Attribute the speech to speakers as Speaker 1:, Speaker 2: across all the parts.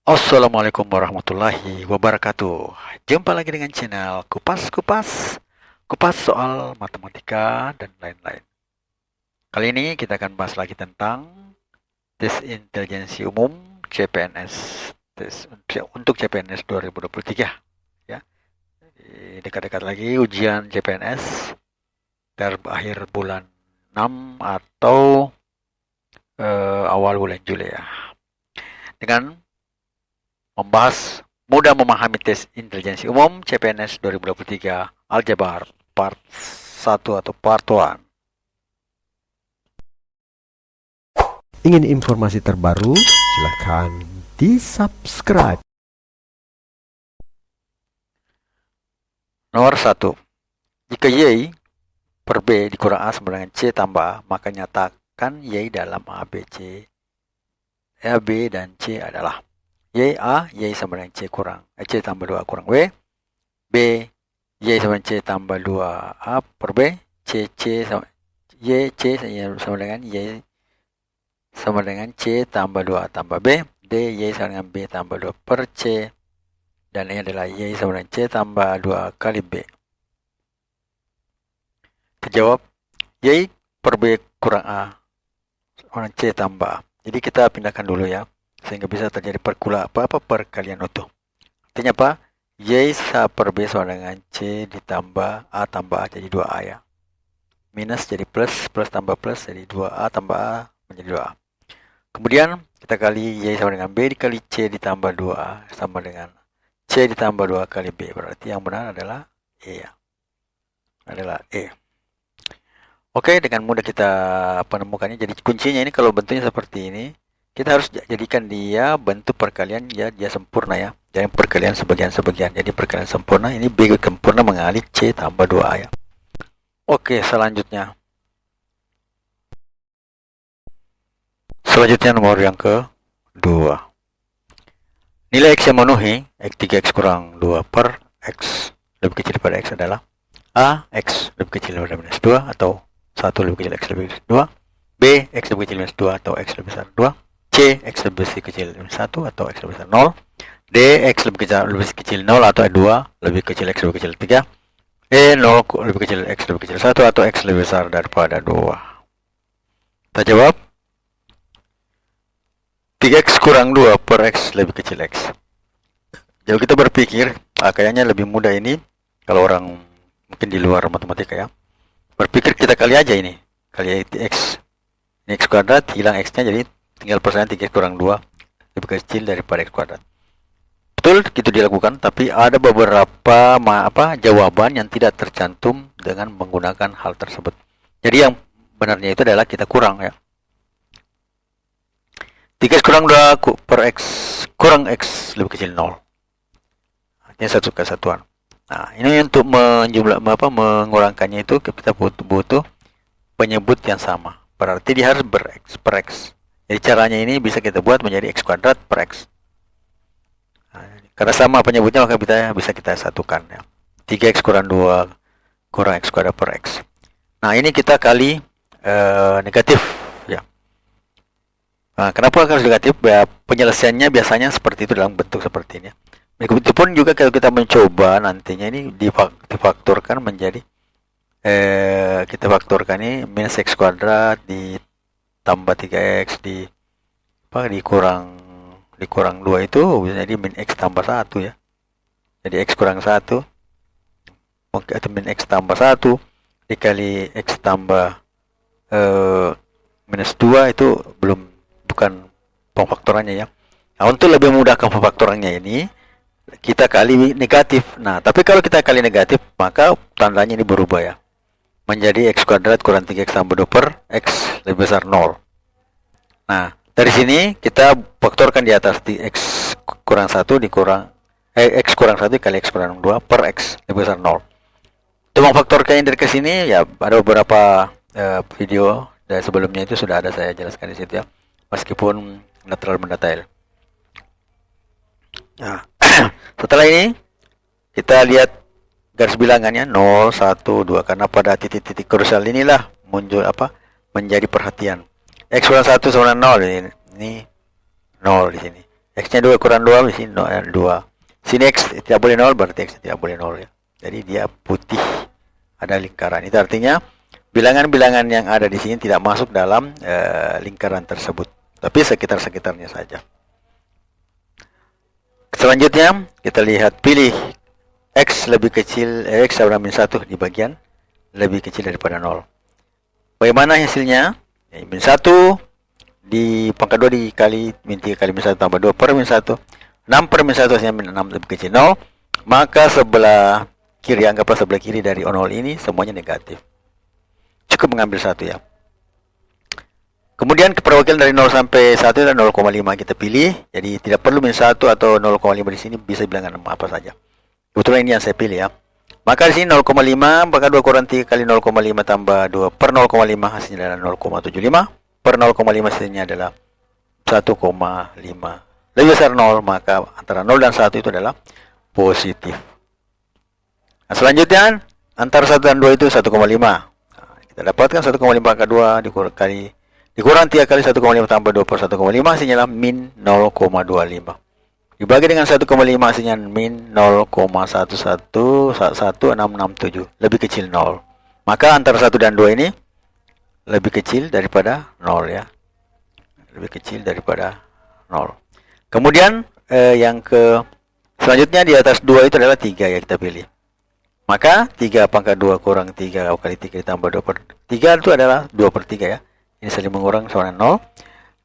Speaker 1: Assalamualaikum warahmatullahi wabarakatuh. Jumpa lagi dengan channel Kupas soal matematika dan lain-lain. Kali ini kita akan bahas lagi tentang tes intelijensi umum CPNS, tes untuk CPNS 2023 ya. Dekat-dekat lagi ujian CPNS terakhir bulan 6 atau awal bulan Juli ya. Dengan membahas mudah memahami tes intelijensi umum CPNS 2023 Aljabar part 1 atau part 1.
Speaker 2: Ingin informasi terbaru? Silakan di-subscribe.
Speaker 1: Nomor 1. Jika Y per B dikurang A sama dengan C tambah A, maka nyatakan Y dalam A, B, C. A, B, dan C adalah Y A, Y sama dengan C tambah 2A kurang W. B, Y sama dengan C tambah 2A per B. C sama Y, C sama dengan Y sama dengan C tambah 2A tambah B. D, Y sama dengan B tambah 2 per C. Dan ini adalah Y sama dengan C tambah 2A kali B. Terjawab, Y per B kurang A sama dengan C tambah A. Jadi kita pindahkan dulu ya, sehingga bisa terjadi perkalian utuh. Artinya apa? Y per B sama dengan C ditambah A tambah A jadi 2A ya. Minus jadi plus, plus tambah plus jadi 2A tambah A menjadi 2A. Kemudian kita kali Y sama dengan B dikali C ditambah 2A sama dengan C ditambah 2 kali B. Berarti yang benar adalah E ya. Adalah E. Oke, dengan mudah kita menemukannya. Jadi kuncinya ini kalau bentuknya seperti ini, kita harus jadikan dia bentuk perkalian ya, dia sempurna ya. Jangan perkalian sebagian-sebagian. Jadi perkalian sempurna ini B sempurna mengalih C tambah 2A ya. Oke, selanjutnya. Selanjutnya nomor yang ke-2. Nilai X yang memenuhi X 3X kurang 2 per X lebih kecil daripada X adalah A, X lebih kecil daripada minus 2 atau 1 lebih kecil X lebih kecil 2. B, X lebih kecil minus 2 atau X lebih besar 2. C, X lebih kecil minus 1 atau X lebih besar 0. D, X lebih kecil 0 atau 2 lebih kecil X lebih kecil 3. E, 0 lebih kecil X lebih kecil 1 atau X lebih besar daripada 2. Kita jawab 3X kurang 2 per X lebih kecil X. Jadi kita berpikir, kayaknya lebih mudah ini kalau orang mungkin di luar matematika ya. Berpikir kita kali aja ini. Kali X. Ini X kuadrat, hilang X-nya jadi tinggal persamaan 3X kurang 2 lebih kecil daripada X kuadrat. Betul, gitu dilakukan, tapi ada beberapa jawaban yang tidak tercantum dengan menggunakan hal tersebut. Jadi yang benarnya itu adalah kita kurang ya. 3X kurang 2 per X kurang X lebih kecil 0. Artinya satu kesatuan. Nah, ini untuk mengurangkannya itu kita butuh penyebut yang sama. Berarti dia harus ber-X per X. Jadi caranya ini bisa kita buat menjadi X kuadrat per X. Nah, karena sama penyebutnya maka bisa kita satukan ya. 3X kurang 2 kurang X kuadrat per X. Nah, ini kita kali negatif ya. Nah, kenapa harus negatif? Ya, penyelesaiannya biasanya seperti itu dalam bentuk seperti ini. Begitupun juga kalau kita mencoba nantinya ini difaktorkan menjadi kita faktorkan ini minus X kuadrat ditambah 3X dikurang 2 itu bisa jadi min X tambah 1 ya. Jadi X kurang 1 atau min X tambah 1 dikali X tambah minus 2 itu bukan pemfaktorannya ya. Nah, untuk lebih memudahkan pemfaktorannya ini kita kali negatif. Nah, tapi kalau kita kali negatif maka tandanya ini berubah ya. Menjadi X kuadrat kurang 3X tambah 2 per X lebih besar 0. Nah, dari sini kita faktorkan di atas di X kurang 1 dikurang X kurang 1 kali X kurang 2 per X lebih besar 0. Untuk memfaktorkannya dari ke sini ya ada beberapa video dari sebelumnya itu sudah ada saya jelaskan di situ ya. Meskipun tidak terlalu mendetail. Nah, setelah ini kita lihat garis bilangannya 0, 1, 2 karena pada titik-titik krusial inilah muncul menjadi perhatian. X kurang 1 sama 0 ini 0 di sini. X-nya 2 kurang 2, di sini 2. Sini X tidak boleh 0, berarti X tidak boleh 0 ya. Jadi dia putih, ada lingkaran. Itu artinya bilangan-bilangan yang ada di sini tidak masuk dalam lingkaran tersebut, tapi sekitar-sekitarnya saja. Selanjutnya kita lihat, pilih X lebih kecil, X sama min 1 di bagian lebih kecil daripada 0. Bagaimana hasilnya? Min 1 di pangkat 2 dikali min 3 kali min 1 tambah 2 per min 1. 6 per min 1 hasilnya min 6 lebih kecil 0. Maka sebelah kiri, anggaplah sebelah kiri dari 0 ini semuanya negatif. Cukup mengambil 1 ya. Kemudian perwakilan dari 0 sampai 1 adalah 0,5 kita pilih. Jadi tidak perlu min 1 atau 0,5 di sini, bisa bilangan apa saja. Kebetulan ini yang saya pilih ya. Maka di sini 0,5 maka 2 kurang 3 kali 0,5 tambah 2 per 0,5 hasilnya adalah 0,75. Per 0,5 hasilnya adalah 1,5. Lebih besar 0, maka antara 0 dan 1 itu adalah positif. Nah, selanjutnya antara 1 dan 2 itu 1,5. Nah, kita dapatkan 1,5 pangkat 2 dikurang 3 kali 1,5 tambah 2 per 1,5 hasilnya adalah min 0,25. Dibagi dengan 1,5 hasilnya min 0,1111667, lebih kecil 0. Maka antara 1 dan 2 ini lebih kecil daripada 0 ya. Lebih kecil daripada 0. Kemudian yang selanjutnya di atas 2 itu adalah 3 ya, kita pilih. Maka 3 pangkat 2 kurang 3 kali 3 ditambah 2 per 3 itu adalah 2 per 3 ya. Ini saling mengurang sama dengan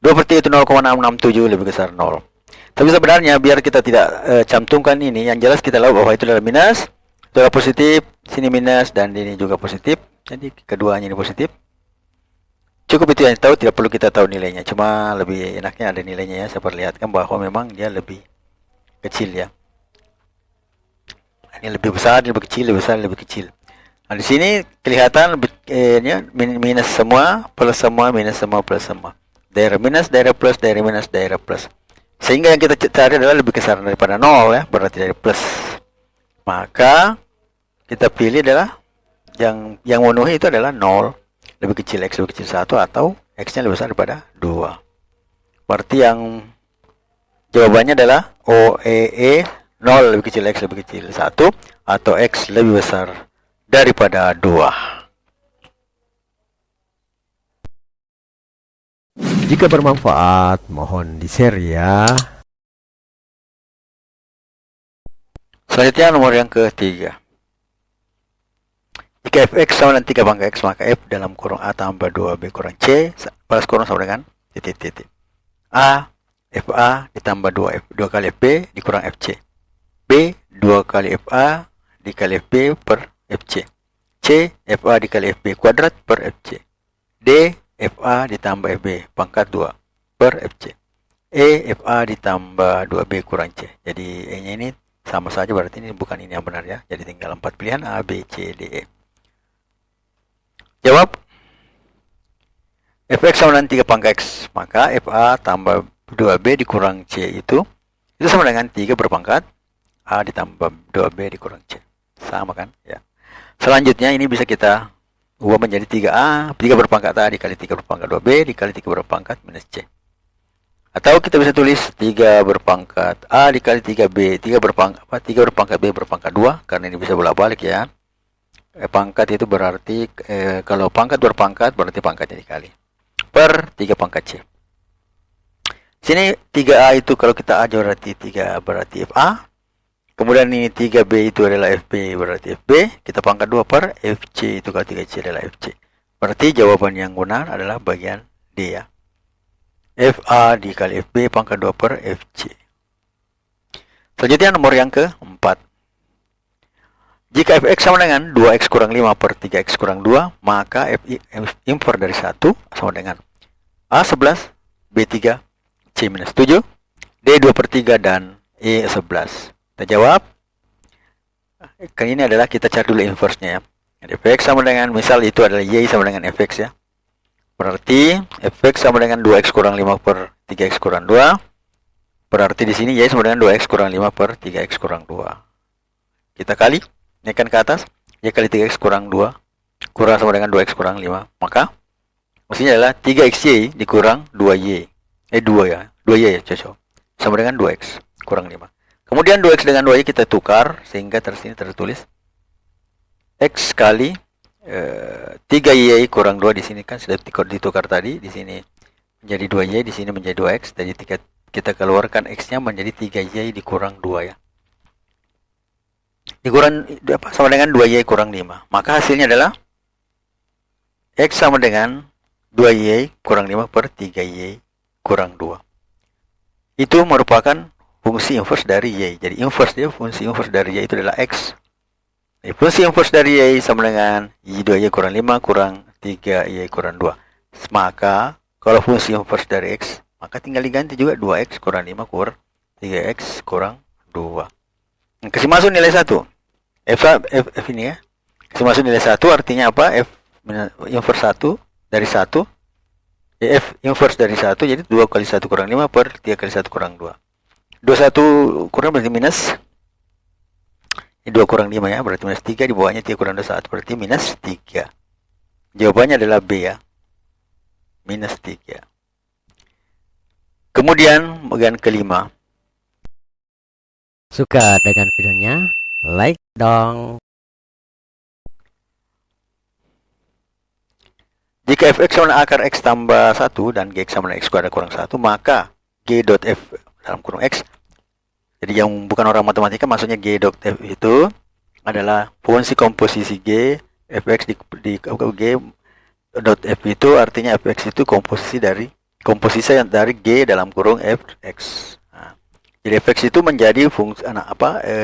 Speaker 1: 0. 2 per 3 itu 0,667, lebih besar 0. Tapi sebenarnya biar kita tidak cantumkan ini, yang jelas kita tahu bahwa itu adalah minus, itu adalah positif, sini minus, dan ini juga positif. Jadi keduanya ini positif. Cukup itu yang tahu, tidak perlu kita tahu nilainya. Cuma lebih enaknya ada nilainya ya, saya perlihatkan bahwa memang dia lebih kecil ya. Ini lebih besar, lebih kecil, lebih besar, lebih kecil. Nah, di sini kelihatan minus semua, plus semua, minus semua, plus semua. Daerah minus, daerah plus, daerah minus, daerah plus. Sehingga yang kita cari adalah lebih besar daripada 0 ya, berarti dari plus. Maka kita pilih adalah yang memenuhi itu adalah 0. Lebih kecil X lebih kecil 1 atau X-nya lebih besar daripada 2. Berarti yang jawabannya adalah OEE 0 lebih kecil X lebih kecil 1 atau X lebih besar daripada 2.
Speaker 2: Jika bermanfaat, mohon di-share ya.
Speaker 1: Selanjutnya nomor yang ketiga. Jika fx sama dengan 3 pangkat x, maka f dalam kurung a tambah 2b kurang c balas kurung sama dengan titik. A, fa ditambah 2 kali fb dikurang fc. B, 2 kali fa dikali fb per fc. C, fa dikali fb kuadrat per fc. D, fa ditambah fb pangkat 2 per fc. E, fa ditambah 2b kurang c. Jadi E nya ini sama saja, berarti ini bukan ini yang benar ya. Jadi tinggal 4 pilihan A, B, C, D, E. Jawab. Fx sama dengan 3 pangkat x, maka fa tambah 2b dikurang c itu sama dengan 3 berpangkat a ditambah 2b dikurang c. Sama kan? Ya. Selanjutnya ini bisa kita ubah menjadi 3a, 3 berpangkat a dikali 3 berpangkat 2b dikali 3 berpangkat minus c. Atau kita bisa tulis 3 berpangkat a dikali 3b, 3 berpangkat b berpangkat 2, karena ini bisa bolak-balik ya. Pangkat itu berarti kalau pangkat berpangkat berarti pangkatnya dikali per 3 pangkat c. Sini 3a itu kalau kita a berarti 3 berarti fa. Kemudian ini 3b itu adalah fb berarti fb. Kita pangkat 2 per fc itu kalau 3c adalah fc. Berarti jawaban yang benar adalah bagian D ya. fa dikali fb pangkat 2 per fc. Selanjutnya nomor yang keempat. Jika fx sama dengan 2x kurang 5 per 3x kurang 2, maka f inver dari 1 sama dengan A11, B3, C-7, D2 per 3, dan E11. Kita jawab. Kan ini adalah kita cari dulu inverse-nya ya. Jadi fx sama dengan, misal itu adalah Y sama dengan fx ya. Berarti fx sama dengan 2x kurang 5 per 3x kurang 2. Berarti di sini Y sama dengan 2x kurang 5 per 3x kurang 2. Kita kali. Naikkan ke atas, Y kali 3x kurang 2, kurang sama dengan 2x kurang 5. Maka, maksudnya adalah 3xy dikurang 2y. 2 ya, 2y ya, cocok. sama dengan 2x kurang 5. Kemudian 2x dengan 2y kita tukar sehingga sini tertulis x kali 3y kurang 2 di sini kan sudah ditukar tadi, di sini menjadi 2y, di sini menjadi 2x. Jadi kita keluarkan x-nya menjadi 3y dikurang 2 ya. Dikurang sama dengan 2y kurang 5. Maka hasilnya adalah x sama dengan 2y kurang 5 per 3y kurang 2. Itu merupakan fungsi inverse dari y. Jadi fungsi inverse dari y itu adalah x. Jadi fungsi inverse dari y sama dengan y2y kurang 5 kurang 3y kurang 2. Maka kalau fungsi inverse dari x, maka tinggal diganti juga 2x kurang 5 kurang 3x kurang 2. Kasih masuk nilai 1. F ini ya. Kasih masuk nilai 1 artinya apa? F inverse 1 dari 1. F inverse dari 1 jadi 2 kali 1 kurang 5 per 3 kali 1 kurang 2. 21 kurang berarti minus. Ini 2 kurang 5 ya, berarti minus 3. Di bawahnya 3 kurang 2, 1 berarti minus 3. Jawabannya adalah B ya. Minus 3. Kemudian bagian kelima.
Speaker 2: Suka dengan videonya? Like dong.
Speaker 1: Jika fx sama dengan akar x tambah 1 dan gx sama dengan x kuadrat kurang 1, maka g dot f dalam kurung x. Jadi yang bukan orang matematika maksudnya g dot f itu adalah fungsi komposisi g, fx di g dot f itu artinya fx itu komposisi dari g dalam kurung fx. Nah, jadi fx itu menjadi fungsi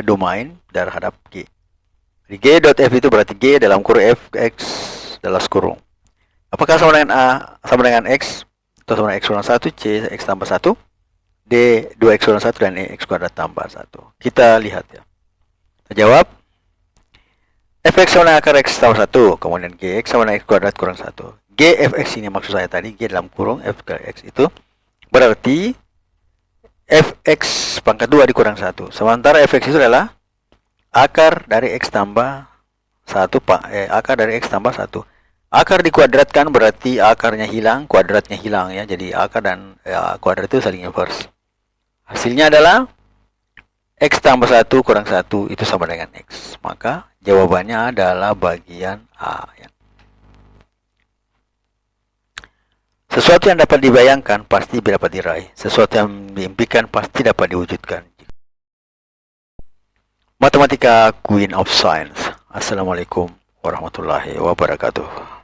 Speaker 1: domain terhadap g. Jadi g dot f itu berarti g dalam kurung fx dalam kurung. Apakah sama dengan a sama dengan x atau sama dengan x kurang 1, c x tambah 1, d 2x kurang 1 dan e x kuadrat tambah 1. Kita lihat ya. Kita jawab fx sama dengan akar x tambah 1, kemudian gx sama dengan x kuadrat kurang 1. G fx ini maksud saya tadi, g dalam kurung f ke x itu berarti fx pangkat 2 dikurang 1. Sementara fx itu adalah akar dari x tambah 1, akar dari x tambah 1. Akar dikuadratkan berarti akarnya hilang, kuadratnya hilang ya. Jadi akar dan kuadrat itu saling inverse. Hasilnya adalah x tambah 1 kurang 1 itu sama dengan x. Maka jawabannya adalah bagian A ya. Sesuatu yang dapat dibayangkan pasti dapat diraih. Sesuatu yang diimpikan pasti dapat diwujudkan. Matematika Queen of Science. Assalamualaikum warahmatullahi wabarakatuh.